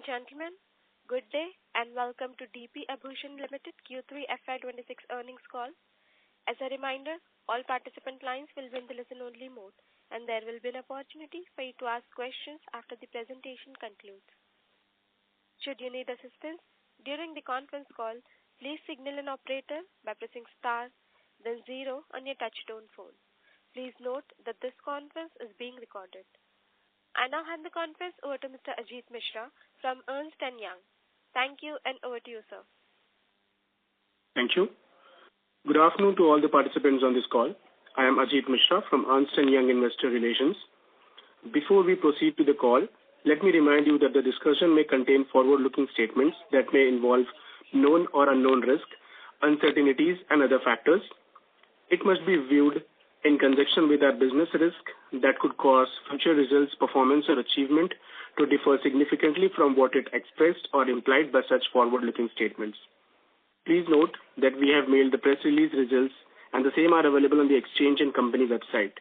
gentlemen, good day and welcome to DP Abhushan Limited Q3 FY26 earnings call. As a reminder, all participant lines will be in the listen-only mode and there will be an opportunity for you to ask questions after the presentation concludes. Should you need assistance during the conference call, please signal an operator by pressing star, then 0 on your touch-tone phone. Please note that this conference is being recorded. I now hand the conference over to Mr. Ajit Mishra from Ernst & Young. Thank you and over to you, sir. Thank you. Good afternoon to all the participants on this call. I am Ajit Mishra from Ernst & Young Investor Relations. Before we proceed to the call, let me remind you that the discussion may contain forward-looking statements that may involve known or unknown risk, uncertainties and other factors. It must be viewed in conjunction with our business risk that could cause future results, performance or achievement to differ significantly from what it expressed or implied by such forward-looking statements. Please note that we have mailed the press release results and the same are available on the exchange and company website.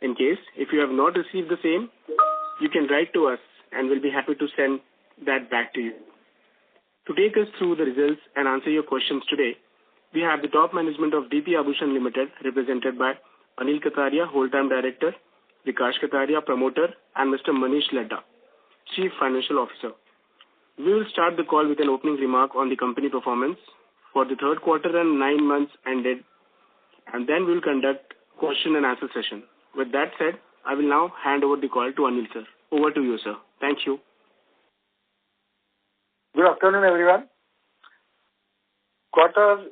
In case, if you have not received the same, you can write to us and we'll be happy to send that back to you. To take us through the results and answer your questions today, we have the top management of DP Abhushan Limited represented by Anil Kataria, Whole-Time Director, Vikash Kataria, Promoter, and Mr. Manish Ladda, Chief Financial Officer. We will start the call with an opening remark on the company performance for the third quarter and 9 months ended, and then we will conduct question and answer session. With that said, I will now hand over the call to Anil, sir. Over to you, sir. Thank you. Good afternoon, everyone. Quarter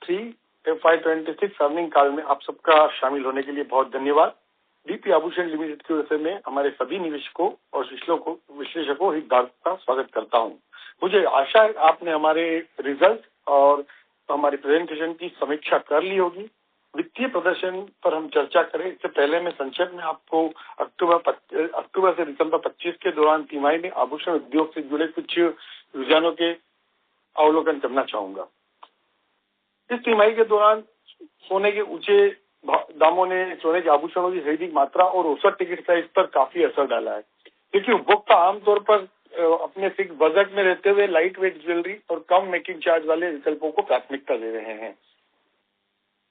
3 FY26 earning call में आप सबका शामिल होने के लिए बहुत धन्यवाद। DP आभूषण लिमिटेड की ओर से मैं हमारे सभी निवेशकों और विश्लेषकों हितधारकों का स्वागत करता हूं। मुझे आशा है आपने हमारे रिजल्ट और हमारे प्रेजेंटेशन की समीक्षा कर ली होगी। वित्तीय प्रदर्शन पर हम चर्चा करें इससे पहले मैं संक्षेप में आपको अक्टूबर से दिसंबर 25 के दौरान तिमाही में आभूषण उद्योग से जुड़े कुछ रुझानों के अवलोकन करना चाहूंगा। इस तिमाही के दौरान सोने के ऊंचे दामों ने सोने के आभूषणों की खरीदी मात्रा और औसत टिकट प्राइस पर काफी असर डाला है, क्योंकि उपभोक्ता आमतौर पर अपने फिक्स बजट में रहते हुए लाइट वेट ज्वेलरी और कम मेकिंग चार्ज वाले विकल्पों को प्राथमिकता दे रहे हैं।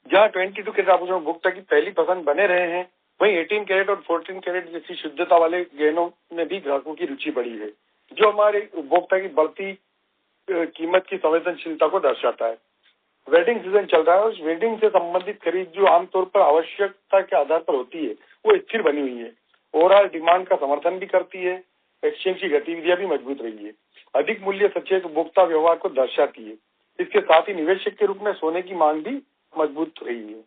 जहां 22 कैरेट आभूषण उपभोक्ता की पहली पसंद बने रहे हैं, वहीं 18 कैरेट और 14 कैरेट जैसी शुद्धता वाले गहनों में भी ग्राहकों की रुचि बढ़ी है, जो हमारे उपभोक्ता की बढ़ती कीमत की संवेदनशीलता को दर्शाता है। वेडिंग सीजन चल रहा है और वेडिंग से संबंधित खरीद जो आमतौर पर आवश्यकता के आधार पर होती है, वो स्थिर बनी हुई है। ओवरऑल डिमांड का समर्थन भी करती है। एक्सचेंज की गतिविधियां भी मजबूत रही है। अधिक मूल्य सचेत उपभोक्ता व्यवहार को दर्शाती है। इसके साथ ही निवेशक के रूप में सोने की मांग भी मजबूत रही है।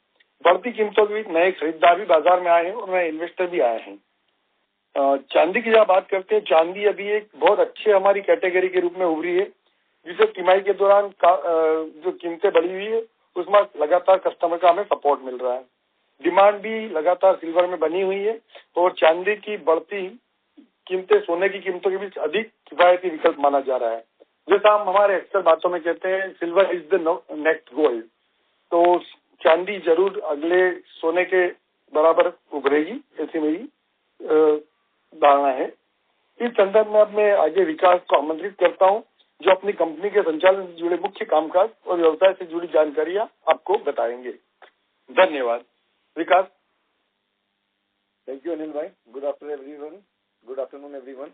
बढ़ती कीमतों के बीच नए खरीदार भी बाजार में आए हैं और नए इन्वेस्टर भी आए हैं। चांदी की जब बात करते हैं, चांदी अभी एक बहुत अच्छे हमारी कैटेगरी के रूप में उभरी है, जिसे तिमाही के दौरान जो कीमतें बढ़ी हुई है उसमें लगातार कस्टमर का हमें सपोर्ट मिल रहा है। डिमांड भी लगातार सिल्वर में बनी हुई है और चांदी की बढ़ती कीमतें सोने की कीमतों के बीच अधिक किफायती विकल्प माना जा रहा है। जैसा हम हमारे अक्सर बातों में कहते हैं, silver is the next gold. तो चांदी जरूर अगले सोने के बराबर उभरेगी, ऐसी मेरी धारणा है। इस संदर्भ में अब मैं आगे विकास को आमंत्रित करता हूं, जो अपनी कंपनी के संचालन से जुड़े मुख्य कामकाज और व्यवसाय से जुड़ी जानकारियां आपको बताएंगे। धन्यवाद। विकास। थैंक यू अनिल भाई। Good afternoon everyone.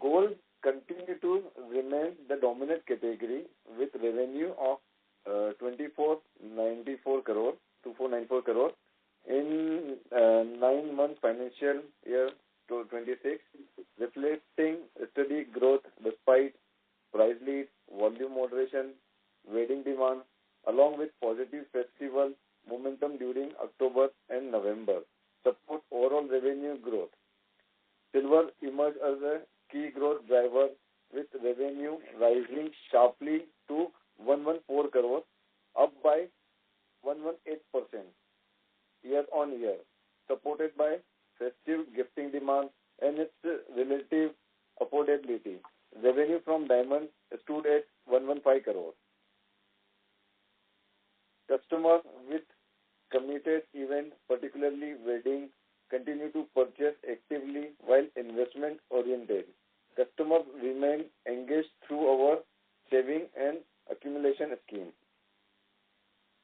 Gold continue to remain the dominant category with revenue of 2494 crore in 9 months financial year 26, reflecting steady growth despite price lead, volume moderation, wedding demand, along with positive festival momentum during October and November, support overall revenue growth. Silver emerged as a key growth driver, with revenue rising sharply to 114 crore, up by 118% year on year, supported by festive gifting demand and its relative affordability. Revenue from diamond stood at 115 crore. Customers with committed event, particularly wedding, continue to purchase actively while investment oriented. Customers remain engaged through our saving and accumulation scheme.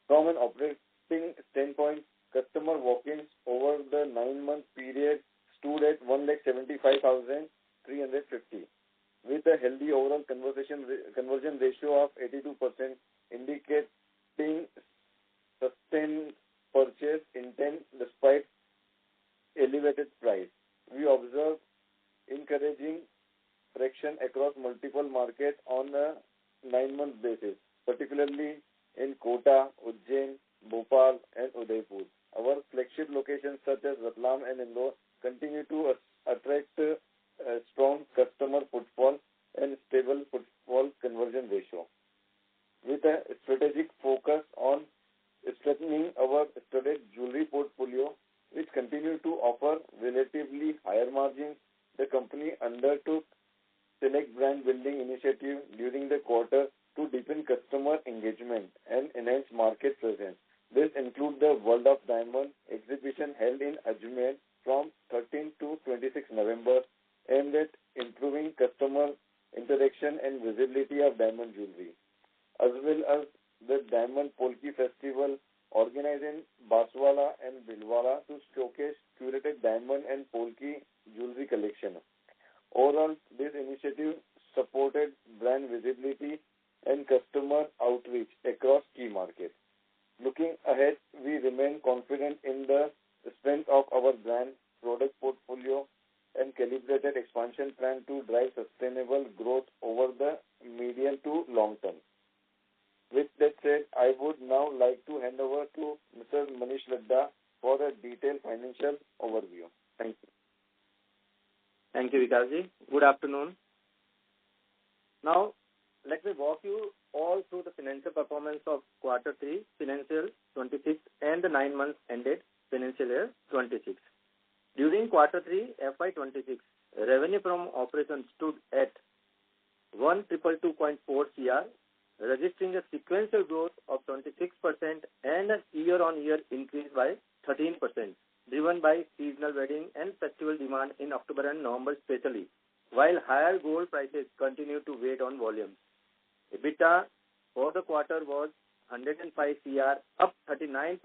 From an operating standpoint, customer walk-ins over the 9-month period stood at 175,350, with a healthy overall conversion ratio of 82%, indicating sustained purchase intent despite elevated price. We observe encouraging traction across multiple markets on a 9-month basis, particularly in Kota, Ujjain, Bhopal, and Udaipur. Our flagship locations such as Ratlam and Indore continue to attract strong customer footfall and stable footfall conversion ratio. With a strategic focus on strengthening our studded jewelry portfolio, which continue to offer relatively higher margins, the company undertook select brand building initiative during the quarter to deepen customer engagement and enhance market presence. This includes the World of Diamond exhibition held in Ajmer from 13 to 26 November, aimed at improving customer interaction and visibility of diamond jewelry, as well as the Diamond Polki Festival organized in Banswara and Bhilwara to showcase curated diamond and Polki jewelry collection. Overall, this initiative supported brand visibility and customer outreach across key markets. Looking ahead, we remain confident in the strength of our brand, product portfolio, and calibrated expansion plan to drive sustainable growth over the medium to long term. With that said, I would now like to hand over to Mr. Manish Ladda for a detailed financial overview. Thank you. Thank you, Vikasji. Good afternoon. Now, let me walk you all through the financial performance of Quarter 3, Financial 26 and the 9 months ended Financial Year 26. During Quarter 3, FY 26, revenue from operations stood at 1,222.4 CR, registering a sequential growth of 26% and a year-on-year increase by 13%, driven by seasonal wedding and festival demand in October and November especially, while higher gold prices continue to weigh on volumes. EBITDA for the quarter was 105 CR, up 39%,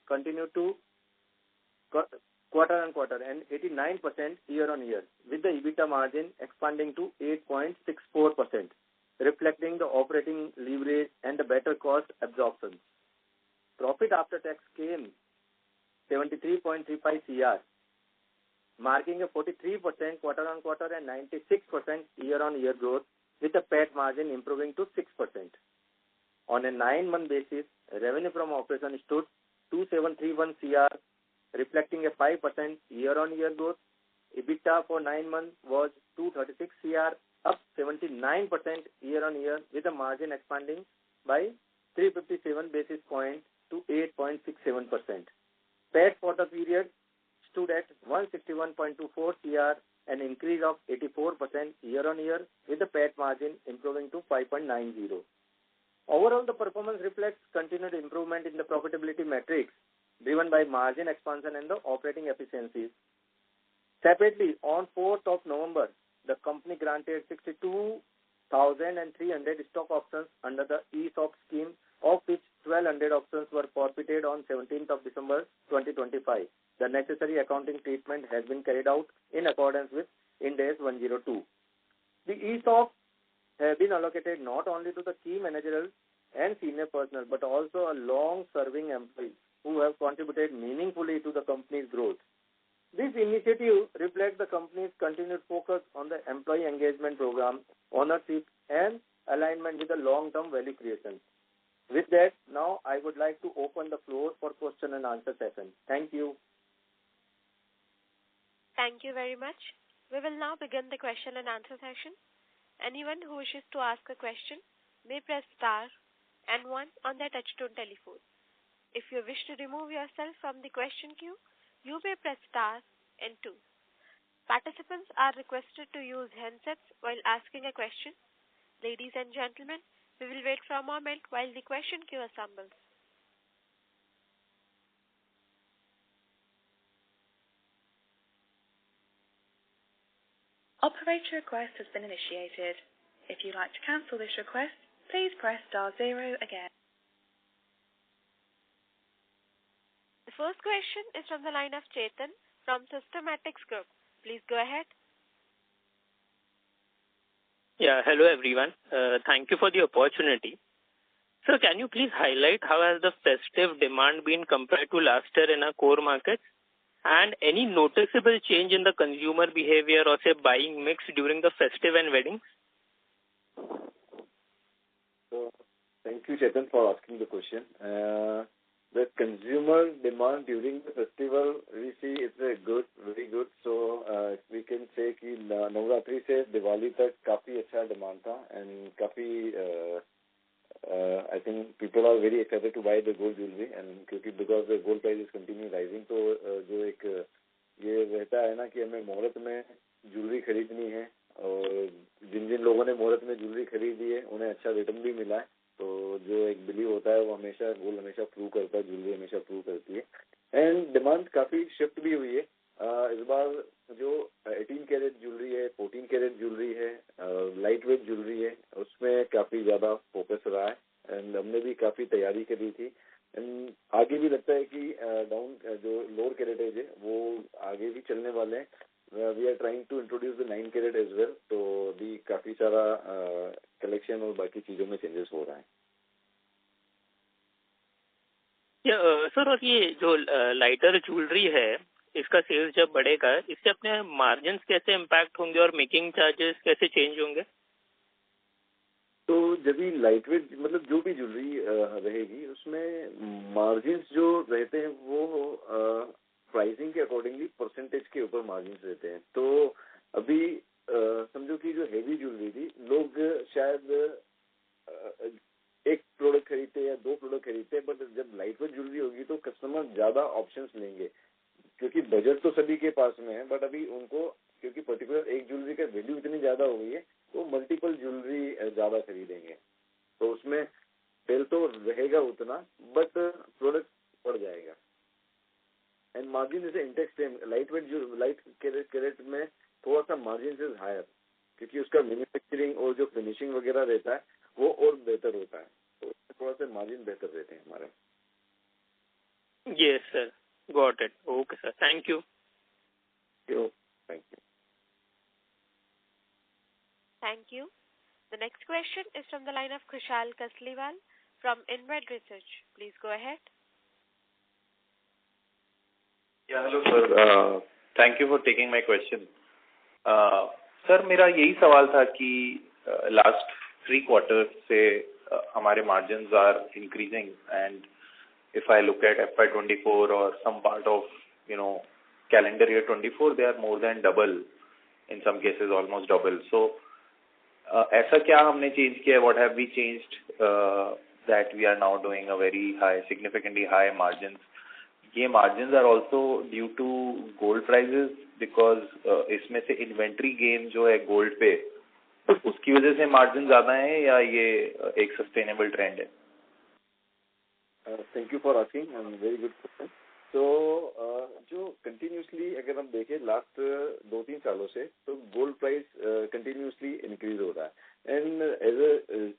continued to quarter-on-quarter and 89% year-on-year, with the EBITDA margin expanding to 8.64%, reflecting the operating leverage and the better cost absorption. Profit after tax came 73.35 CR, marking a 43% quarter-on-quarter and 96% year-on-year growth, with the PAT margin improving to 6%. On a 9-month basis, revenue from operations stood 2731 CR, reflecting a 5% year-on-year growth. EBITDA for 9 months was 236 CR, up 79% year-on-year, with the margin expanding by 357 basis points to 8.67%. PAT for the period stood at 161.24 CR, an increase of 84% year-on-year, with the PAT margin improving to 5.90. Overall, the performance reflects continued improvement in the profitability metrics, driven by margin expansion and the operating efficiencies. Separately, on 4th of November, the company granted 62,300 stock options under the ESOP scheme, of which 1,200 options were forfeited on 17th of December 2025. The necessary accounting treatment has been carried out in accordance with Ind AS 102. The ESOP have been allocated not only to the key managerial and senior personnel, but also a long-serving employees who have contributed meaningfully to the company's growth. This initiative reflects the company's continued focus on the employee engagement program, ownership, and alignment with the long-term value creation. With that, now I would like to open the floor for question and answer session. Thank you. Thank you very much. We will now begin the question and answer session. Anyone who wishes to ask a question may press star and 1 on their touchtone telephone. If you wish to remove yourself from the question queue, you may press star and 2. Participants are requested to use handsets while asking a question. Ladies and gentlemen, we will wait for a moment while the question queue assembles. Operator request has been initiated. If you'd like to cancel this request, please press *0 again. The first question is from the line of Chetan from Systematics Group. Please go ahead. Yeah, hello everyone. Thank you for the opportunity. Sir, can you please highlight how has the festive demand been compared to last year in our core markets? And any noticeable change in the consumer behavior or say buying mix during the festive and weddings? So, thank you, Chetan, for asking the question. The consumer demand during the festival, we see it's good, very good. So, we can say कि नवरात्रि से दिवाली तक काफी अच्छा demand था and काफी I think people are very excited to buy the gold jewelry and because the gold price is continuing rising, तो जो एक ये रहता है ना कि हमें मुहूर्त में ज्वेलरी खरीदनी है और जिन लोगों ने मुहूर्त में ज्वेलरी खरीदी है उन्हें अच्छा रिटर्न भी मिला है, तो जो एक बिलीव होता है वो हमेशा गोल्ड हमेशा प्रूव करता है, ज्वेलरी हमेशा प्रूव करती है एंड डिमांड काफी शिफ्ट भी हुई है। इस बार जो 18 कैरेट ज्वेलरी है, 14 कैरेट ज्वेलरी है, लाइट वेट ज्वेलरी है, उसमें काफी ज्यादा फोकस रहा है एंड हमने भी काफी तैयारी करी थी एंड आगे भी लगता है कि डाउन जो लोअर कैरेटेज है वो आगे भी चलने वाले हैं। We are trying to introduce the 9 carat as well, तो भी काफी सारा कलेक्शन और बाकी चीजों में चेंजेस हो रहा है। सर, और ये जो लाइटर ज्वेलरी है इसका सेल्स जब बढ़ेगा इससे अपने मार्जिन्स कैसे इम्पैक्ट होंगे और मेकिंग चार्जेस कैसे चेंज होंगे? तो जब भी लाइट वेट मतलब जो भी ज्वेलरी रहेगी उसमें मार्जिन्स जो रहते हैं वो प्राइसिंग के अकॉर्डिंगली परसेंटेज के ऊपर मार्जिन्स रहते हैं। तो अभी समझो कि जो हेवी ज्वेलरी थी लोग शायद एक प्रोडक्ट खरीदते या 2 प्रोडक्ट खरीदते हैं, बट जब लाइट वेट ज्वेलरी होगी तो कस्टमर ज्यादा ऑप्शंस लेंगे क्योंकि बजट तो सभी के पास में है, बट अभी उनको क्योंकि पर्टिकुलर एक ज्वेलरी का वैल्यू इतनी ज्यादा हो गई है तो मल्टीपल ज्वेलरी ज्यादा खरीदेंगे, तो उसमें सेल तो रहेगा उतना बट प्रोडक्ट बढ़ जाएगा and margin is Intex same. Light weight जो लाइट कैरेट में थोड़ा सा मार्जिन इज हायर क्योंकि उसका मैन्युफैक्चरिंग और जो फिनिशिंग वगैरह रहता है वो और बेहतर होता है, तो थोड़ा सा मार्जिन बेहतर रहते हैं हमारे। Yes sir, got it. Okay sir, thank you. Thank you. Thank you. The next question is from the line of Kushal Kasliwal from InVed Research. Please go ahead. Yeah, hello sir. Thank you for taking my question. Sir, मेरा यही सवाल था कि last 3 quarters से हमारे margins are increasing and if I look at FY24 or some part of calendar year 24, they are more than double, in some cases almost double. So ऐसा क्या हमने change किया? What have we changed that we are now doing a very high, significantly high margins? ये margins are also due to gold prices because इसमें से inventory gain जो है gold पे उसकी वजह से margin ज्यादा है या ये एक sustainable trend है? Thank you for asking, and very good question. तो जो कंटिन्यूसली अगर हम देखें लास्ट 2-3 सालों से तो गोल्ड प्राइस कंटिन्यूसली इंक्रीज हो रहा है and as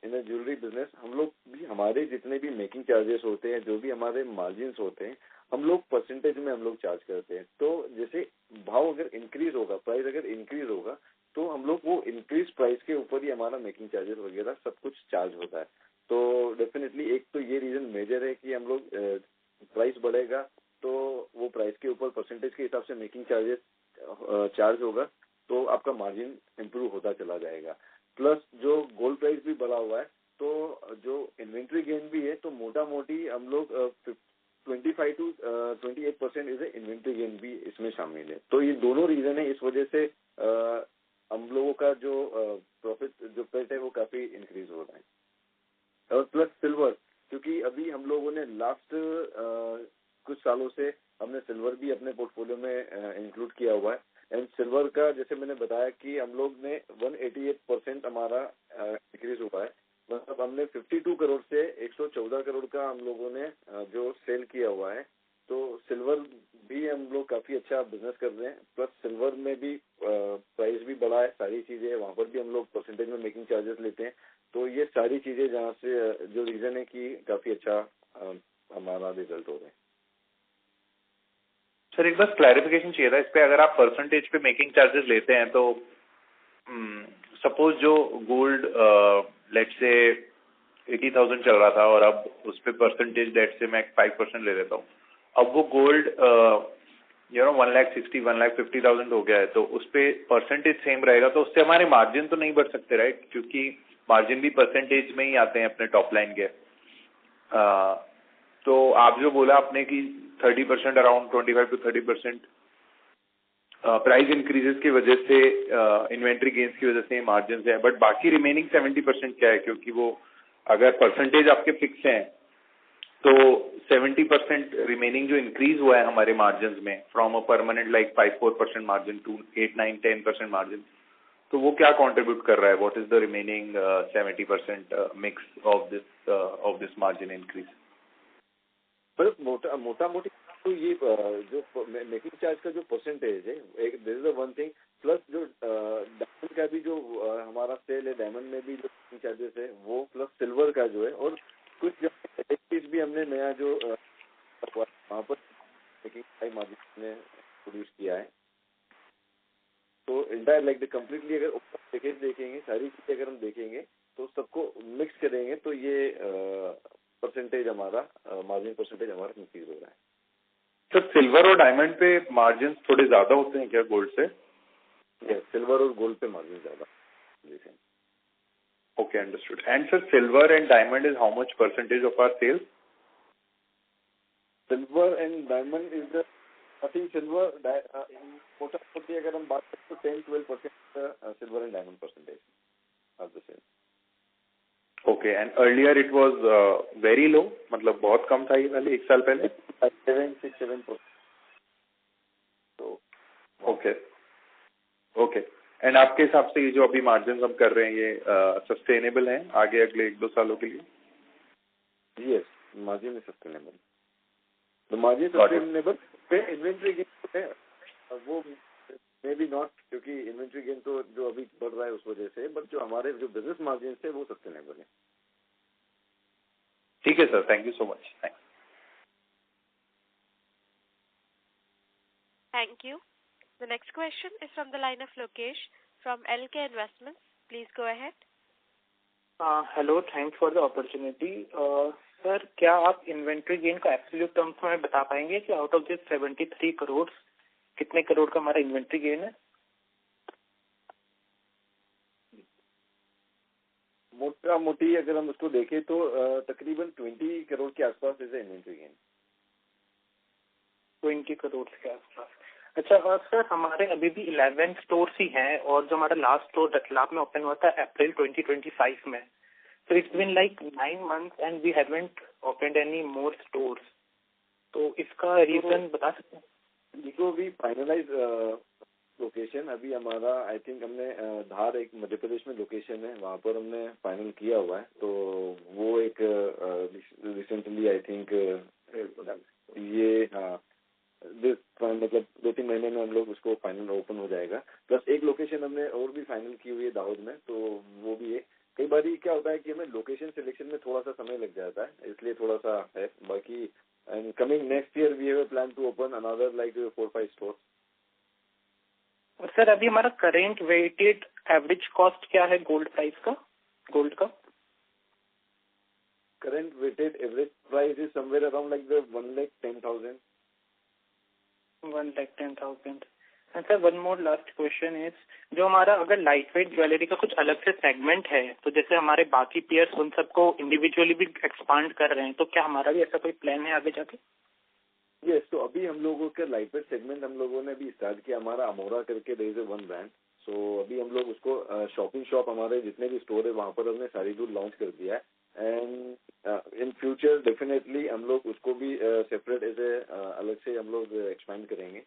in jewellery business हम लोग भी हमारे जितने भी मेकिंग चार्जेस होते हैं, जो भी हमारे मार्जिन्स होते हैं, हम लोग परसेंटेज में हम लोग चार्ज करते हैं। तो जैसे भाव अगर इंक्रीज होगा, प्राइस अगर इंक्रीज होगा तो हम लोग वो इंक्रीज प्राइस के ऊपर ही हमारा मेकिंग चार्जेस वगैरह सब कुछ चार्ज होता है। तो डेफिनेटली एक तो ये रीजन मेजर है कि हम लोग प्राइस बढ़ेगा तो वो प्राइस के ऊपर परसेंटेज के हिसाब से मेकिंग चार्जेस चार्ज होगा तो आपका मार्जिन इम्प्रूव होता चला जाएगा। प्लस जो गोल्ड प्राइस भी बढ़ा हुआ है तो जो इन्वेंट्री गेन भी है, तो मोटा मोटी हम लोग 25 to 28% इज इन्वेंट्री गेन भी इसमें शामिल है। तो ये दोनों रीजन है, इस वजह से हम लोगों का जो प्रॉफिट जो पेट है वो काफी इंक्रीज हो रहा है। और प्लस सिल्वर, क्योंकि अभी हम लोगों ने लास्ट कुछ सालों से हमने सिल्वर भी अपने पोर्टफोलियो में इंक्लूड किया हुआ है एंड सिल्वर का जैसे मैंने बताया कि हम लोग ने 188% हमारा इंक्रीज हुआ है। मतलब हमने 52 करोड़ से 114 करोड़ का हम लोगों ने जो सेल किया हुआ है तो सिल्वर भी हम लोग काफी अच्छा बिजनेस कर रहे हैं, प्लस सिल्वर में भी प्राइस भी बढ़ा है, सारी चीजें वहाँ पर भी हम लोग परसेंटेज में मेकिंग चार्जेस लेते हैं। तो ये सारी चीजें जहाँ से जो रीजन है कि काफी अच्छा हमारा रिजल्ट हो रहा है। सर एक बस क्लैरिफिकेशन चाहिए था इस पे, अगर आप परसेंटेज पे मेकिंग चार्जेस लेते हैं तो सपोज जो गोल्ड लेट्स से 80,000 चल रहा था और अब उस पे परसेंटेज लेट्स से मैं 5% ले लेता हूँ, अब वो गोल्ड 1,60,000 1,50,000 हो गया है, तो उस पे परसेंटेज सेम रहेगा, तो उससे हमारे मार्जिन तो नहीं बढ़ सकते राइट? क्योंकि मार्जिन भी परसेंटेज में ही आते हैं अपने टॉप लाइन के। तो आप जो बोला आपने कि 30% अराउंड 25 to 30% प्राइस इंक्रीजेस की वजह से इन्वेंट्री गेन्स की वजह से मार्जिन है, बट बाकी रिमेनिंग 70% क्या है? क्योंकि वो अगर परसेंटेज आपके फिक्स हैं तो 70% रिमेनिंग जो इंक्रीज हुआ है हमारे मार्जिन में from a permanent like 5-4% margin to 8-9-10% margin, तो वो क्या कंट्रीब्यूट कर रहा है? What is the remaining 70% mix of this margin increase? पर मोटा मोटी तो ये जो मेकिंग चार्ज का जो परसेंटेज है, एक this is one thing, plus जो डायमंड का भी जो हमारा सेल है, डायमंड में भी जो मेकिंग चार्जेस है वो, प्लस सिल्वर का जो है, और कुछ जो चीज भी हमने नया जो वहाँ पर मेकिंग हाई मार्जिन ने प्रोड्यूस किया है। तो इंटायर लाइक द कम्प्लीटली अगर पैकेज देखेंगे, सारी चीजें अगर हम देखेंगे तो सबको मिक्स करेंगे तो ये परसेंटेज हमारा मार्जिन परसेंटेज हमारा इंक्रीज हो रहा है। तो सिल्वर और डायमंड पे मार्जिन थोड़े ज्यादा होते हैं क्या गोल्ड से? यस, सिल्वर और गोल्ड पे मार्जिन ज्यादा। Okay, understood. And sir silver and diamond is how much percentage of our sales? Silver and diamond is the, I think silver मोटा मोटी अगर हम बात करें तो 10-12% silver and diamond percentage of the sale. Okay, and earlier it was very low, मतलब बहुत कम था ये पहले, 1 साल पहले 7-6-7%। तो ओके ओके। एंड आपके हिसाब से ये जो अभी मार्जिन हम कर रहे हैं ये सस्टेनेबल हैं आगे अगले 1-2 सालों के लिए? Yes, margin is sustainable. The margin sustainable पे इन्वेंट्री गेन है वो मे बी नॉट, क्योंकि इन्वेंट्री गेन तो जो अभी बढ़ रहा है उस वजह से, बट जो हमारे जो बिजनेस मार्जिन है वो सस्टेनेबल है। ठीक है sir, thank you so much. Thanks. Thank you. The next question is from the line of Lokesh from LK Investments. Please go ahead. Hello, thanks for the opportunity. Sir क्या आप inventory gain का absolute terms में बता पाएंगे कि out of this 73 crore कितने करोड़ का हमारा इन्वेंट्री गेन है? मोटा मोटी अगर हम उसको देखें तो तकरीबन 20 करोड़ के आसपास इज इन्वेंट्री गेन। 20 करोड़ के आसपास। अच्छा, और सर हमारे अभी भी 11 स्टोर्स ही हैं, और जो हमारा लास्ट स्टोर रतलाम में ओपन हुआ था अप्रैल 2025 में, so it's been like 9 months and we haven't opened any more stores. तो इसका रीजन बता सकते हैं? देखो भी फाइनलाइज लोकेशन अभी हमारा आई थिंक हमने धार एक मध्य प्रदेश में लोकेशन है, वहाँ पर हमने फाइनल किया हुआ है। तो वो एक रिसेंटली आई थिंक ये मतलब 2-3 महीने में हम लोग उसको फाइनल ओपन हो जाएगा। प्लस एक लोकेशन हमने और भी फाइनल की हुई है दाहोद में, तो वो भी है। कई बार क्या होता है कि हमें लोकेशन सिलेक्शन में थोड़ा सा समय लग जाता है, इसलिए थोड़ा सा है। बाकी and coming next year we have a plan to open another like 4-5 store. Sir अभी हमारा करेंट वेटेड एवरेज कॉस्ट क्या है गोल्ड प्राइस का, गोल्ड का? Current weighted average price is somewhere around like 1,10,000। 1,10,000। And sir one more last question is, जो हमारा अगर light weight jewellery का कुछ अलग से सेगमेंट है, तो जैसे हमारे बाकी पीयर्स उन सबको इंडिविजुअली भी एक्सपांड कर रहे हैं, तो क्या हमारा भी ऐसा कोई प्लान है आगे जाके? यस, तो अभी हम लोगों के लाइट वेट सेगमेंट हम लोगों ने भी स्टार्ट किया, हमारा अमोरा करके देयर इज वन ब्रांड। सो अभी हम लोग उसको शॉपिंग शॉप हमारे जितने भी स्टोर है वहाँ पर हमने सारी दूर लॉन्च कर दिया है। एंड इन फ्यूचर डेफिनेटली हम लोग उसको भी सेपरेट एज ए अलग से हम लोग एक्सपेंड करेंगे।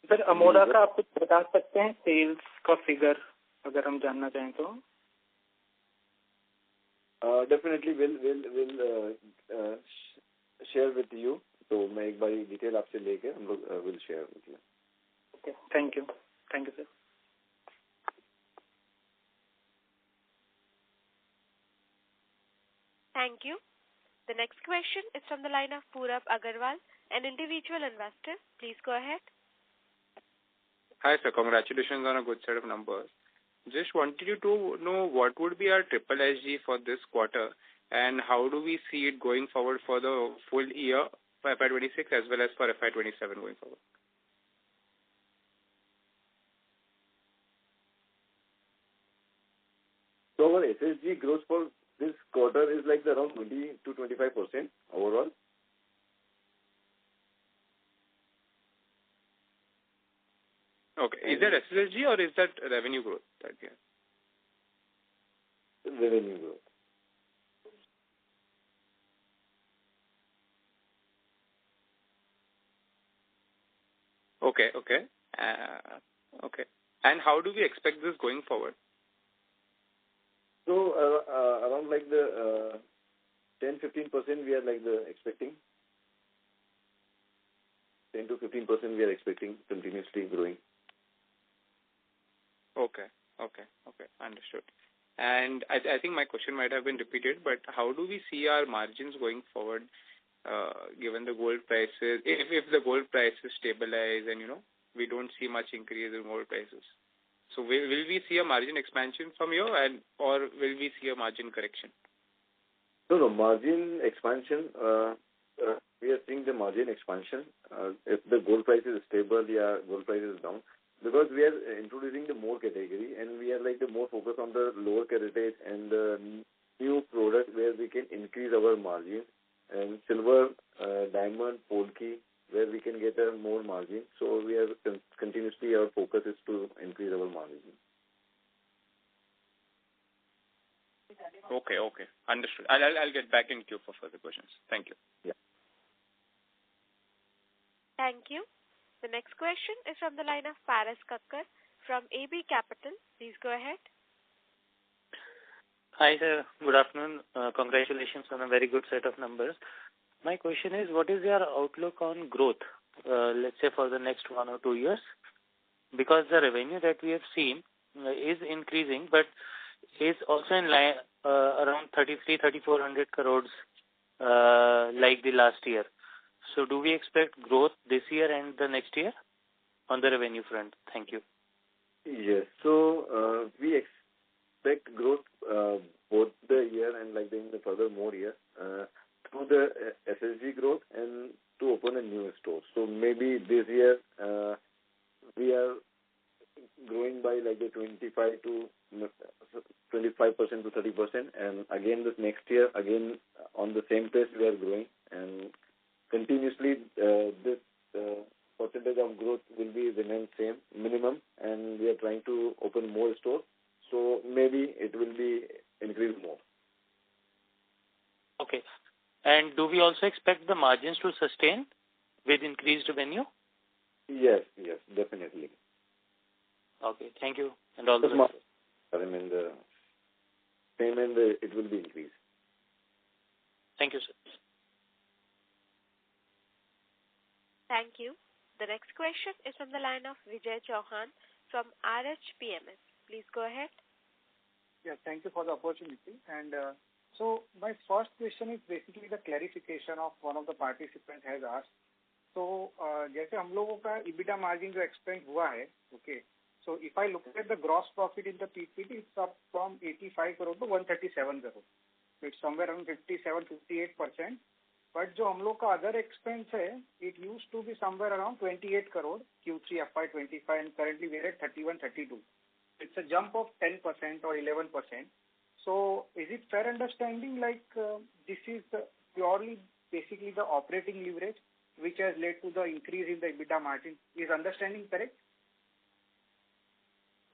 सर अमोरा का आप कुछ बता सकते हैं सेल्स का फिगर अगर हम जानना चाहें तो? Definitely will share with you तो मैं एक बार डिटेल आपसे लेके हम लोग will share with you. Okay. Thank you. Thank you, sir. Thank you. The next question is from the line of Purab Agarwal, an individual investor. Please go ahead. Hi, sir. Congratulations on a good set of numbers. Just wanted you to know what would be our triple SG for this quarter and how do we see it going forward for the full year for FY26 as well as for FY27 going forward. So our SSG growth for this quarter is like around 20 to 25% overall. Okay. Is that SSG or is that revenue growth? Revenue growth. Okay. Okay. And how do we expect this going forward? So around like the 10-15% we are like the expecting. 10 to 15% we are expecting continuously growing. Okay. Understood. And I think my question might have been repeated, but how do we see our margins going forward, given the gold prices? If the gold prices stabilize and we don't see much increase in gold prices, so will we see a margin expansion from here, or will we see a margin correction? No, margin expansion. We are seeing the margin expansion. If the gold price is stable, gold price is down. Because we are introducing the more category and we are like the more focused on the lower caratage and the new product where we can increase our margin, and silver, diamond, polki, where we can get a more margin. So we are continuously, our focus is to increase our margin. Okay. Understood. I'll get back in queue for further questions. Thank you. Yeah. Thank you. The next question is from the line of Paras Kakkar from AB Capital. Please go ahead. Hi, sir. Good afternoon. Congratulations on a very good set of numbers. My question is, what is your outlook on growth, let's say for the next 1 or 2 years? Because the revenue that we have seen is increasing, but is also in line around 3,400 crores like the last year. So do we expect growth this year and the next year on the revenue front? Thank you. Yes. So we expect growth both the year and like in the further more year through the SSG growth and to open a new store. So maybe this year we are growing by like the 25 to 25% to 30%, and again this next year again on the same pace we are growing, and continuously this percentage of growth will be remain same minimum, and we are trying to open more stores, so maybe it will be increase more. Okay. And do we also expect the margins to sustain with increased revenue? Yes, definitely. Okay, thank you. And all the best. I mean the same, and it will be increased. Thank you, sir. Thank you. The next question is from the line of Vijay Chauhan from RHPMS. Please go ahead. Yeah, thank you for the opportunity. And so my first question is basically the clarification of one of the participants has asked. So जैसे हम लोगों का EBITDA margin जो expand हुआ है, okay. So if I look at the gross profit in the PPT, it's up from 85 crore to 137 crore. So it's somewhere around 57-58%. But जो हम लोग का other expense है, it used to be somewhere around 28 crore Q3 FY25, and currently we're at 31-32. It's a jump of 10% or 11%. So is it fair understanding like this is purely basically the operating leverage which has led to the increase in the EBITDA margin? Is understanding correct?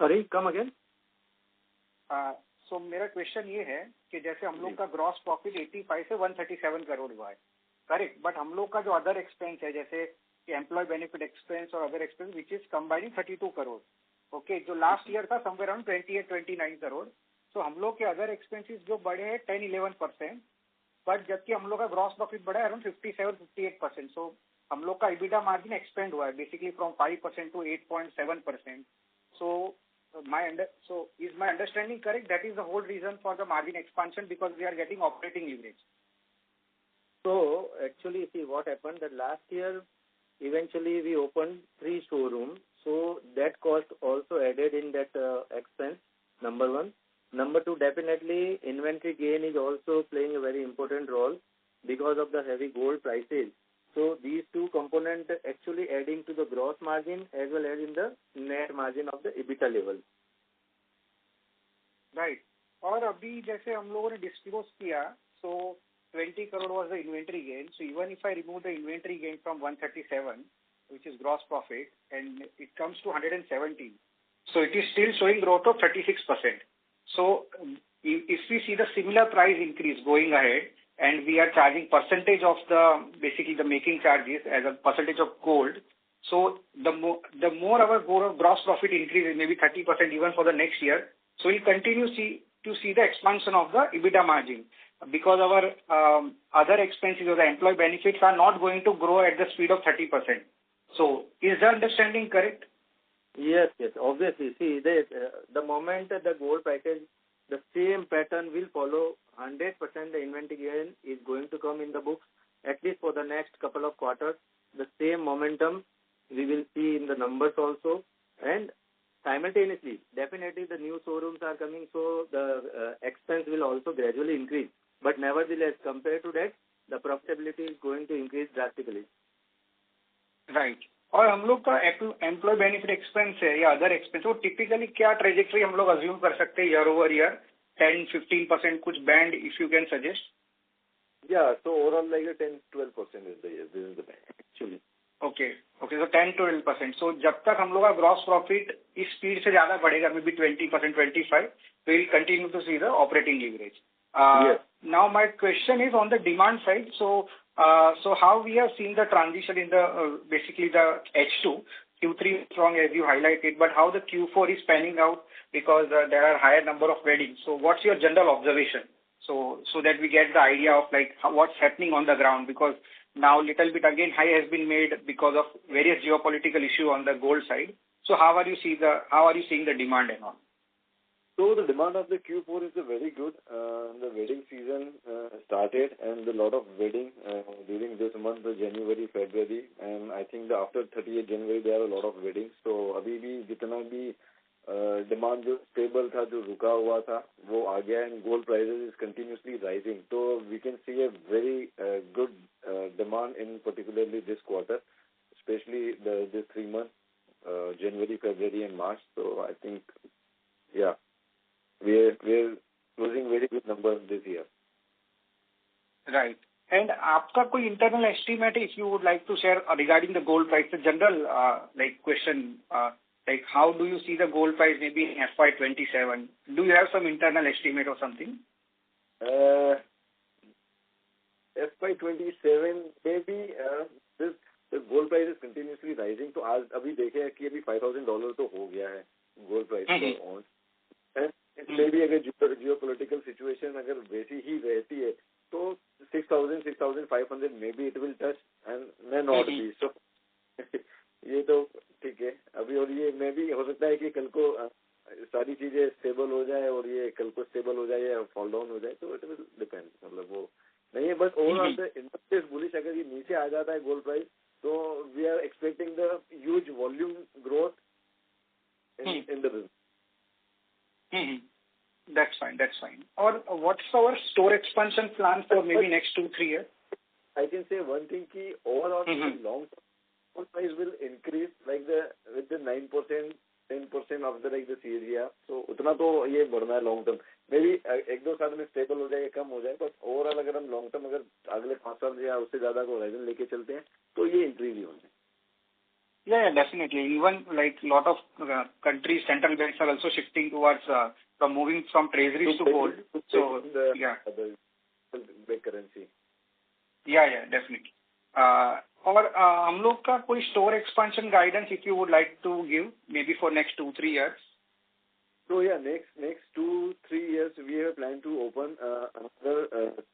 Sorry, come again. So मेरा question ये है कि जैसे हम लोग का gross profit 85 से 137 करोड़ हुआ है, करेक्ट, बट हम लोग का जो अदर एक्सपेंस है जैसे कि एम्प्लॉय बेनिफिट एक्सपेंस और other expense which is combining 32 crore, okay, जो लास्ट ईयर था समवेयर अराउंड 28-29 करोड़. सो हम लोग के अदर एक्सपेंसेस जो बढ़े हैं 10-11%, बट जबकि हम लोग का ग्रॉस प्रॉफिट बढ़ा है अराउंड 57-58%. सो हम लोग का EBITDA मार्जिन एक्सपेंड हुआ है basically from 5% to 8.7%. So is my understanding correct? That is the whole reason for the margin expansion because we are getting operating leverage. So actually, see what happened that last year, eventually we opened 3 showrooms. So that cost also added in that expense, number one. Number two, definitely inventory gain is also playing a very important role because of the heavy gold prices. So these two components actually adding to the gross margin as well as in the net margin of the EBITDA level. Right. और अभी जैसे हम लोगों ने disclose किया, so 20 crore was the inventory gain. So even if I remove the inventory gain from 137, which is gross profit, and it comes to 117. So it is still showing growth of 36%. So if we see the similar price increase going ahead, and we are charging percentage of basically the making charges as a percentage of gold, so the more our gross profit increases, maybe 30% even for the next year. So we'll continue to see the expansion of the EBITDA margin because our other expenses or the employee benefits are not going to grow at the speed of 30%. So is the understanding correct? Yes, obviously. See, the moment the gold prices, the same pattern will follow. 100% the inventory gain is going to come in the books, at least for the next couple of quarters. The same momentum we will see in the numbers also. And simultaneously, definitely the new showrooms are coming, so the expense will also gradually increase. But nevertheless, compared to that, the profitability is going to increase drastically. Right. और हम लोग का employ benefit expense है या other expense, वो typically क्या trajectory हम लोग अज्यूम कर सकते हैं ईयर ओवर ईयर? 10-15% कुछ band if you can suggest? Yeah, so overall like a 10-12% is the band actually. Okay, so 10-12%. So जब तक हम लोग का ग्रॉस प्रॉफिट इस स्पीड से ज्यादा बढ़ेगा, may be 20%, 25%, we will continue to see the operating leverage. Yes. Now my question is on the demand side. So how we have seen the transition in the basically the H2, Q3 strong as you highlighted, but how the Q4 is panning out because there are higher number of weddings. So what's your general observation? So that we get the idea of like what's happening on the ground, because now little bit again high has been made because of various geopolitical issue on the gold side. So how are you seeing the demand and all? So the demand of the Q4 is very good. The wedding season started and a lot of wedding during this month of January, February, and I think after 30th January there are a lot of weddings. So अभी भी जितना भी demand जो stable था, जो रुका हुआ था, वो आ गया and gold prices is continuously rising. So we can see a very good demand in particularly this quarter, especially this 3 months, January, February and March. So I think, yeah, we're closing very good numbers this year. Right. And आपका कोई internal estimate if you would like to share regarding the gold price, the general like question, like how do you see the gold price maybe in FY27? Do you have some internal estimate or something? FY27 maybe the gold price is continuously rising. तो आज अभी देखे कि अभी $5,000 तो हो गया है gold price पर ounce. मे भी अगर जियोपॉलिटिकल सिचुएशन अगर वैसी ही रहती है तो 6,000, 6,500 may be it will touch and may not be. So ये तो ठीक है अभी, और ये मे भी हो सकता है कि कल को सारी चीजें स्टेबल हो जाए और ये कल को स्टेबल हो जाए या फॉल डाउन हो जाए, तो इट विल डिपेंड. मतलब वो नहीं है, but overall the industry is bullish. अगर ये नीचे आ जाता है गोल्ड प्राइस तो we are expecting the huge volume growth in the business. That's fine. Or what's our store expansion plan for maybe next 2-3 years? I can say one thing कि overall long term price will increase like with the 9%, 10% of the like the CAGR. So उतना तो ये बढ़ना है long term. Maybe 1-2 साल में stable हो जाए, कम हो जाए, but overall अगर हम long term अगर अगले 5 साल या उससे ज्यादा को horizon लेके चलते हैं तो ये increase ही होना है. Yeah, definitely. Even like lot of countries, central banks are also shifting towards from moving from treasuries to gold. So yeah, the big currency. Yeah, definitely. और हम लोग का कोई store expansion guidance if you would like to give maybe for next 2-3 years? So yeah, next 2-3 years we have planned to open another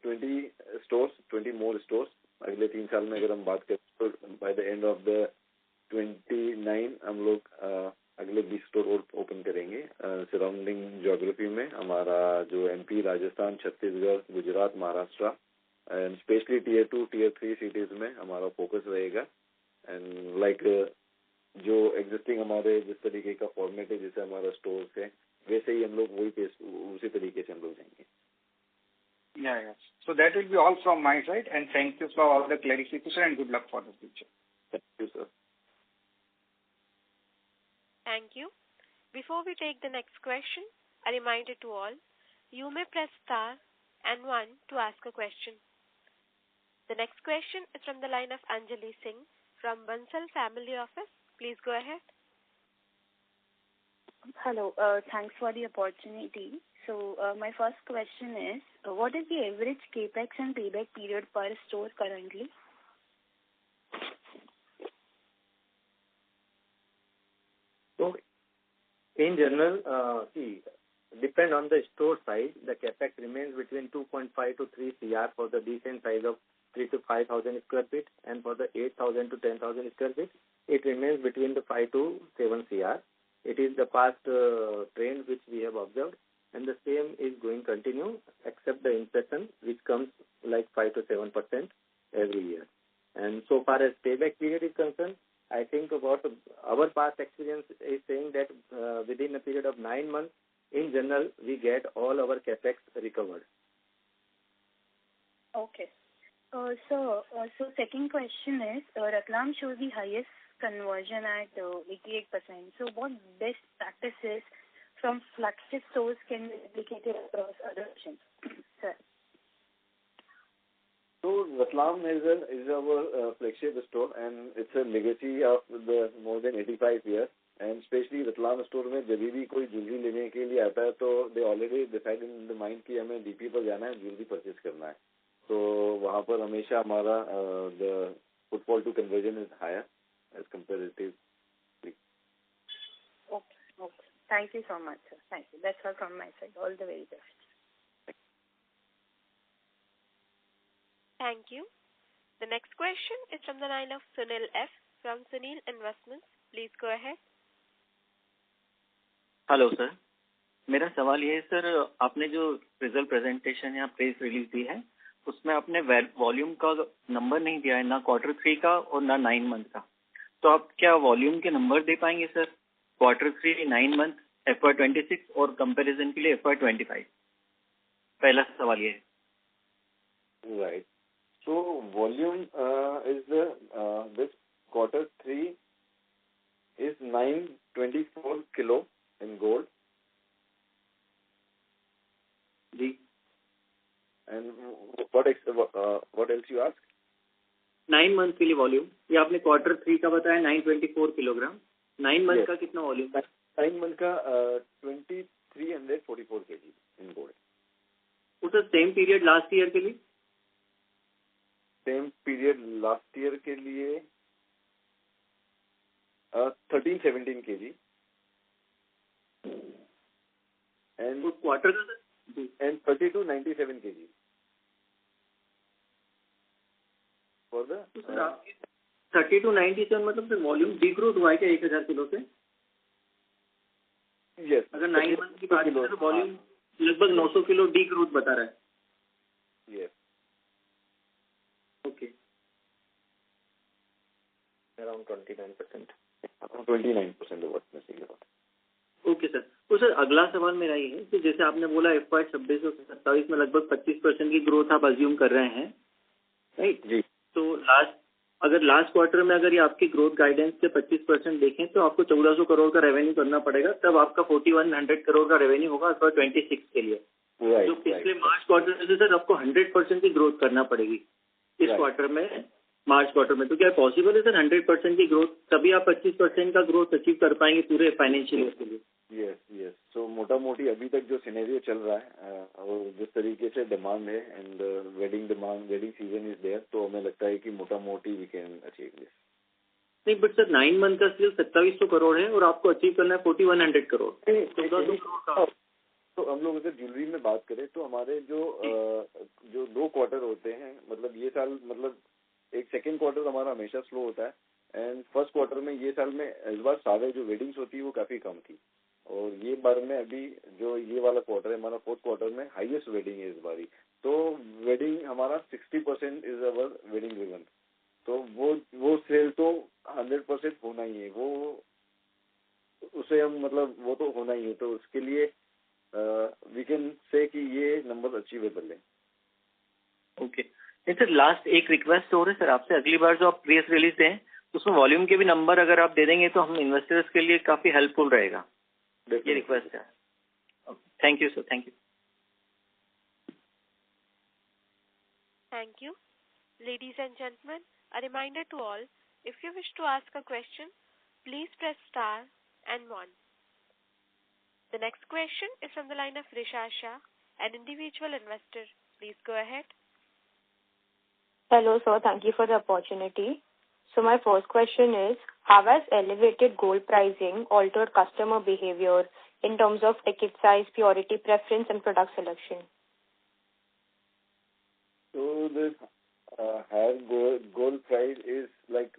20 stores, 20 more stores. अगले 3 साल में अगर हम बात करें तो by the end of the 29 हम लोग अगले 20 स्टोर और ओपन करेंगे सराउंडिंग ज्योग्राफी में. हमारा जो MP, Rajasthan, Chhattisgarh, Gujarat, Maharashtra and specially Tier 2, Tier 3 cities में हमारा फोकस रहेगा. एंड लाइक जो एग्जिस्टिंग हमारे जिस तरीके का फॉर्मेट है, जैसे हमारा स्टोर्स है, वैसे ही हम लोग उसी तरीके से हम लोग जाएंगे. Yeah. So that will be all from my side, and thank you for all the clarification and good luck for the future. Thank you, sir. Thank you. Before we take the next question, a reminder to all, you may press star and 1 to ask a question. The next question is from the line of Anjali Singh from Bansal Family Office. Please go ahead. Hello. Thanks for the opportunity. So my first question is, what is the average capex and payback period per store currently? So, in general, depend on the store size, the capex remains between 2.5 to 3 CR for the decent size of 3 to 5,000 square feet, and for the 8,000 to 10,000 square feet, it remains between the 5 to 7 CR. It is the past trend which we have observed, and the same is going to continue, except the inflation, which comes like 5 to 7% every year. And so far as payback period is concerned, I think about our past experience is saying that within a period of 9 months, in general, we get all our capex recovered. Okay. So second question is, Ratlam shows the highest conversion at 88%. So what best practices from flagship stores can be replicated across other regions? Sir. So Ratlam is our flagship store, and it's a legacy of the more than 85 years. And especially Ratlam store में जब भी कोई jewellery लेने के लिए आता है तो they already decide in the mind कि हमें DP पर जाना है, ज्वेलरी परचेज करना है. तो वहाँ पर हमेशा हमारा the footfall to conversion is higher as comparatively. Okay. Thank you so much, sir. Thank you. That's all from my side. All the very best. Thank you. The next question is from the line of Sunil F. from Sunil Investments. Please go ahead. Hello sir, मेरा सवाल ये है sir, आपने जो result presentation या press release दी है उसमें आपने वॉल्यूम का नंबर नहीं दिया है, ना Q3 का और ना 9 मंथ का. तो आप क्या वॉल्यूम के नंबर दे पाएंगे सर? Q3, 9 मंथ, FY26 और कंपैरिजन के लिए FY25. पहला सवाल ये है. Right. So volume is this Q3 is 924 kilo in gold. जी. And what else you ask? 9 month के लिए वॉल्यूम, ये आपने Q3 का बताया 924 किलोग्राम. 9 मंथ का कितना वॉल्यूम? 9 मंथ का 2344 kg in gold. उस सेम पीरियड लास्ट ईयर के लिए? सेम पीरियड लास्ट ईयर के लिए 1317 kg. And क्वार्टर का and 3297 kg for the 3297 मतलब फिर वॉल्यूम डिग्रोथ हुआ है क्या 1000 किलो से? यस. अगर 9 मंथ की बात करें तो वॉल्यूम लगभग 900 किलो डिग्रोथ बता रहा है. Yes. Okay. Around 29%. 29% of what मैं सही कह. Okay sir. तो सर अगला सवाल मेरा ये है कि जैसे आपने बोला FY26 और 27 में लगभग 25% की ग्रोथ आप अज्यूम कर रहे हैं, राइट? जी. तो लास्ट क्वार्टर में अगर ये आपकी ग्रोथ गाइडेंस से 25% देखें तो आपको 1400 करोड़ का रेवेन्यू करना पड़ेगा, तब आपका 4100 करोड़ का रेवेन्यू होगा FY26 के लिए. तो पिछले मार्च क्वार्टर से सर आपको 100% की ग्रोथ करना पड़ेगी इस क्वार्टर में, मार्च क्वार्टर में. तो क्या पॉसिबल है सर 100% की ग्रोथ? तभी आप 25% का ग्रोथ अचीव कर पाएंगे पूरे फाइनेंशियल ईयर के लिए. यस. सो मोटा मोटी अभी तक जो सिनेरियो चल रहा है और जिस तरीके से डिमांड है and wedding season is there, तो हमें लगता है कि मोटा मोटी वी कैन अचीव दिस. नहीं, बट सर 9 मंथ का सेल 2700 करोड़ है और आपको अचीव करना है 4100 करोड़। 1400 करोड़ का। तो हम लोग अगर ज्वेलरी में बात करें तो हमारे जो 2 क्वार्टर होते हैं, मतलब ये साल, मतलब एक सेकंड क्वार्टर हमारा हमेशा स्लो होता है एंड फर्स्ट क्वार्टर में ये साल में इस बार सारे जो वेडिंग्स होती है वो काफी कम थी और ये बार में अभी जो ये वाला क्वार्टर है हमारा फोर्थ क्वार्टर में हाईएस्ट वेडिंग है इस बारी। तो वेडिंग हमारा 60% इज अवर वेडिंग ड्रिवन, तो वो सेल तो 100% होना ही है, वो उसे हम मतलब वो तो होना ही है, तो उसके लिए वी कैन से कि ये नंबर अचीवेबल है। ओके सर, लास्ट एक रिक्वेस्ट हो रही है सर आपसे, अगली बार जो आप प्रेस रिलीज दें उसमें वॉल्यूम के भी नंबर अगर आप दे देंगे तो हम इन्वेस्टर्स के लिए काफी हेल्पफुल रहेगा। ये रिक्वेस्ट है। Thank you sir, thank you. Thank you. Ladies and gentlemen, a reminder to all, if you wish to ask a question, please press star and 1. The next question is from the line of Risha Shah, an individual investor. Please go ahead. Hello sir, thank you for the opportunity. So my first question is, how has elevated gold pricing altered customer behavior in terms of ticket size, purity preference and product selection? So this higher gold price is like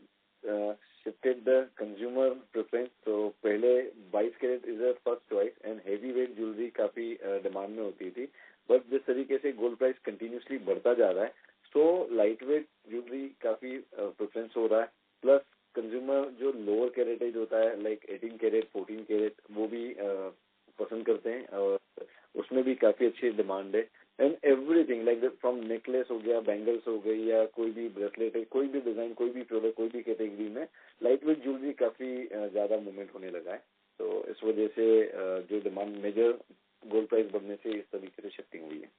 shifted the consumer preference. So पहले 22 carat is a first choice and heavy weight jewelry काफी demand में होती थी, but जिस तरीके से gold price continuously बढ़ता जा रहा है तो लाइट वेट ज्वेलरी काफी प्रेफरेंस हो रहा है, प्लस कंज्यूमर जो लोअर कैरेटेज होता है लाइक 18 कैरेट 14 कैरेट वो भी पसंद करते हैं और उसमें भी काफी अच्छी डिमांड है। And everything like from necklace हो गया, बैंगल्स हो गई या कोई भी ब्रेसलेट है, कोई भी डिजाइन, कोई भी प्रोडक्ट, कोई भी कैटेगरी में लाइट वेट ज्वेलरी काफी ज्यादा मूवमेंट होने लगा है। तो इस वजह से जो डिमांड मेजर गोल्ड प्राइस बढ़ने से इस तरीके से शिफ्टिंग हुई है।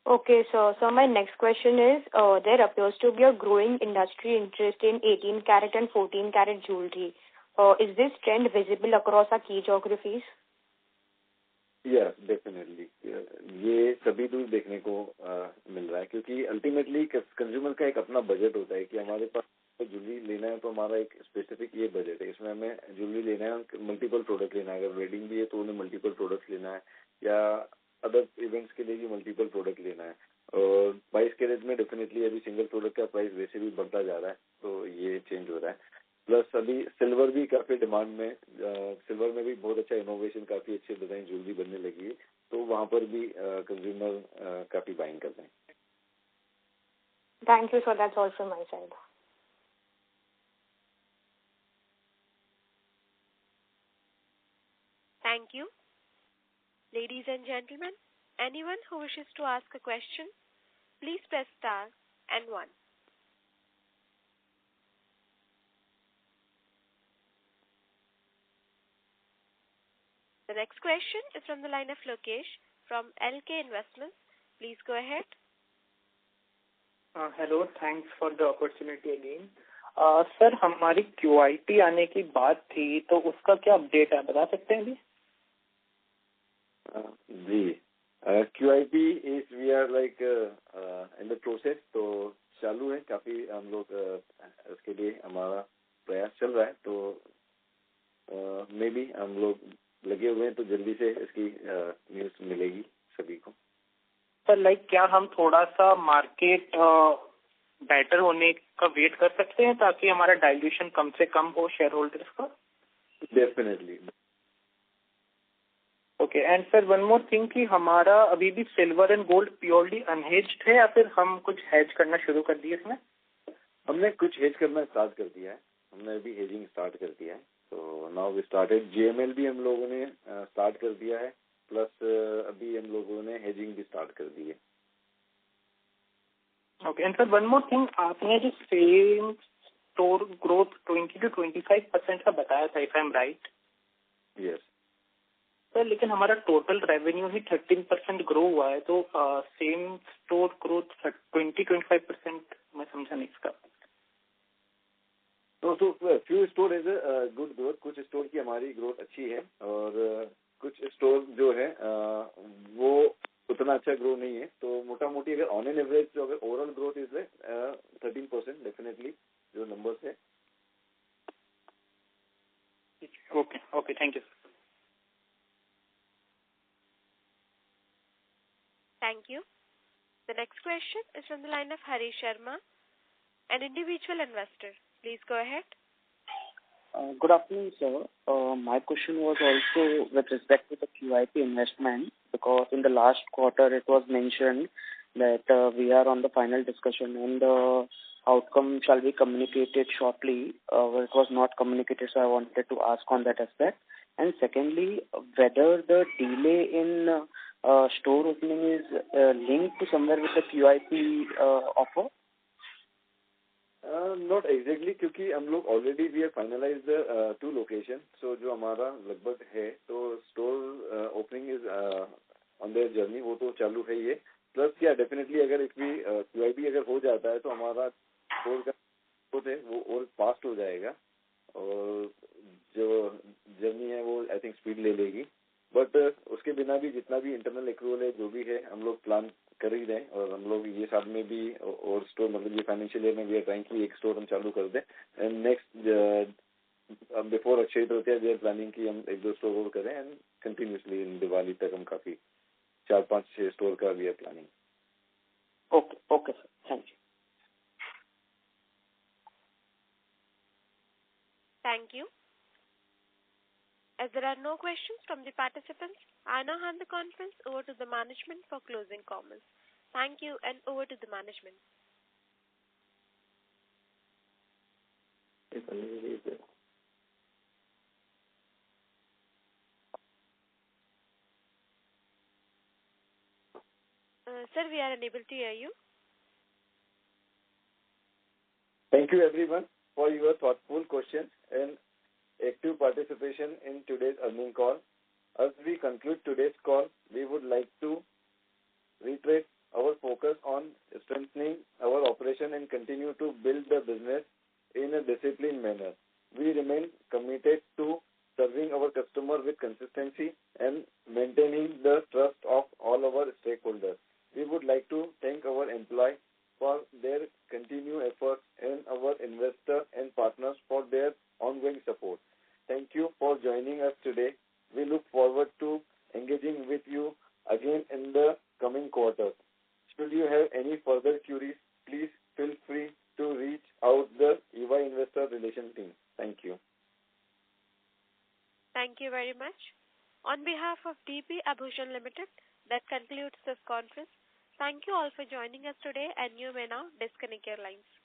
Okay, so my next question is, there appears to be a growing industry interest in 18 carat and 14 carat jewelry. Is this trend visible across our key geographies? Yeah, definitely. ये सभी दूर देखने को मिल रहा है क्योंकि अल्टीमेटली कंज्यूमर का एक अपना बजट होता है कि हमारे पास ज्वेलरी लेना है तो हमारा एक स्पेसिफिक ये बजट है, इसमें हमें ज्वेलरी लेना है, मल्टीपल प्रोडक्ट लेना है, अगर वेडिंग भी है तो उन्हें मल्टीपल प्रोडक्ट लेना है या अदर इवेंट्स के लिए भी मल्टीपल प्रोडक्ट लेना है। और 22 कैरेट में डेफिनेटली अभी सिंगल प्रोडक्ट का प्राइस वैसे भी बढ़ता जा रहा है, तो ये चेंज हो रहा है। प्लस अभी सिल्वर भी काफी डिमांड में, सिल्वर में भी बहुत अच्छा इनोवेशन, काफी अच्छे डिजाइन ज्वेलरी बनने लगी है, तो वहां पर भी कंज्यूमर काफी बाइंग कर रहे हैं। Thank you, sir. That's all from my side. Thank you. Ladies and gentlemen, anyone who wishes to ask a question, please press star and 1. The next question is from the line of Lokesh from LK Investments. Please go ahead. Hello, thanks for the opportunity again. Sir हमारी QIP आने की बात थी तो उसका क्या update है, बता सकते हैं अभी? जी, QIP is we are like in the process, तो चालू है, काफी हम लोग इसके लिए हमारा प्रयास चल रहा है, तो मे बी हम लोग लगे हुए हैं, तो जल्दी से इसकी न्यूज मिलेगी सभी को। सर लाइक क्या हम थोड़ा सा मार्केट बेटर होने का वेट कर सकते हैं ताकि हमारा डाइल्यूशन कम से कम हो शेयर होल्डर्स का? Definitely. Okay, and sir one more thing कि हमारा अभी भी silver and gold purely unhedged है या फिर हम कुछ हेज करना शुरू कर दिए इसमें? हमने कुछ हेज करना स्टार्ट कर दिया है, हमने अभी हेजिंग स्टार्ट कर दिया है, तो नाउ वी स्टार्टेड। GML भी हम लोगों ने स्टार्ट कर दिया है, प्लस अभी हम लोगों ने हेजिंग भी स्टार्ट कर दी है। Okay, and sir one more thing, आपने जो सेम स्टोर ग्रोथ 20 to 25% का बताया था, if I am right? Yes sir, लेकिन हमारा टोटल रेवेन्यू ही 13% ग्रो हुआ है, तो सेम स्टोर ग्रोथ 20-25% मैं समझा नहीं इसका। तो few store is good growth, कुछ स्टोर की हमारी ग्रोथ अच्छी है और कुछ स्टोर जो है वो उतना अच्छा ग्रो नहीं है, तो मोटा मोटी अगर ऑन एन एवरेज जो अगर ओवरऑल ग्रोथ इज 13% डेफिनेटली, जो नंबर्स है. Okay, thank you. Thank you. The next question is from the line of Hari Sharma, an individual investor. Please go ahead. Good afternoon, sir. My question was also with respect to the QIP investment, because in the last quarter it was mentioned that we are on the final discussion and the outcome shall be communicated shortly. It was not communicated, so I wanted to ask on that aspect. And secondly, whether the delay in store opening is linked to somewhere with the QIP offer? Not exactly, क्योंकि हम लोग already we have finalized the 2 locations. So जो हमारा लगभग है, तो store opening is on their journey, वो तो चालू है ये. Plus क्या definitely अगर if we QIP अगर हो जाता है तो हमारा store का वो है वो और fast हो जाएगा और जो journey है वो I think speed ले लेगी. But उसके बिना भी जितना भी internal accrual है जो भी है हम लोग plan कर ही रहे हैं और हम लोग ये साल में भी और स्टोर मतलब ये फाइनेंशियल ईयर में भी ट्राइंग की एक स्टोर हम चालू कर दें. And next before Akshaya Tritiya we are planning की हम 1-2 स्टोर और करें एंड कंटिन्यूसली इन दिवाली तक हम काफी 4-5-6 स्टोर का we are planning. Okay sir, thank you. Thank you. As there are no questions from the participants, I now hand the conference over to the management for closing comments. Thank you, and over to the management. Sir, we are unable to hear you. Thank you everyone for your thoughtful questions and active participation in today's earnings call. As we conclude today's call, we would like to reiterate our focus on strengthening our operation and continue to build the business in a disciplined manner. We remain committed to serving our customer with consistency and maintaining the trust of all our stakeholders. We would like to thank our employees for their continued efforts and our investors and partners for their ongoing support. Thank you for joining us today. We look forward to engaging with you again in the coming quarters. Should you have any further queries, please feel free to reach out the EY Investor Relations team. Thank you. Thank you very much. On behalf of DP Abhushan Limited, that concludes this conference. Thank you all for joining us today, and you may now disconnect your lines.